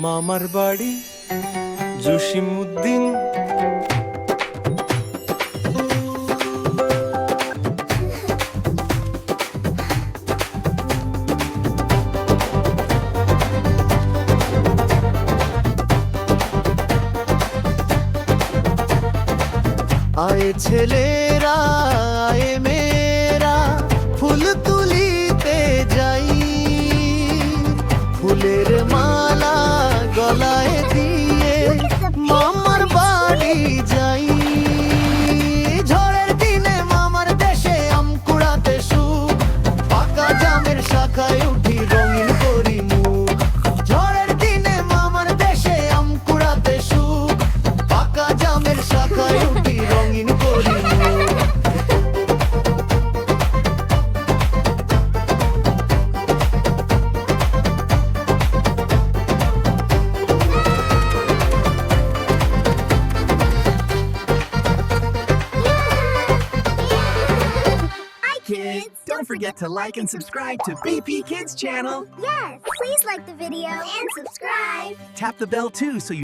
মামার বাড়ি জসিমউদ্দিন। আয়ে ছেলেরা আয়ে মেয়েরা ফুল তুলিতে যাই, ফুলের মালা গলায় দিয়ে মামার বাড়ি যাই। ঝড়ের দিনে মামার দেশে আম কুড়াতে সুখ, পাকা জামের শাখায় উঠি রঙিন করি মুখ। ঝড়ের দিনে মামার দেশে আম কুড়াতে সুখ, পাকা জামের শাখায় উঠি রঙিন করি মুখ। Kids, don't forget to like and subscribe to BP Kids channel. Yes, please like the video and subscribe. Tap the bell too so you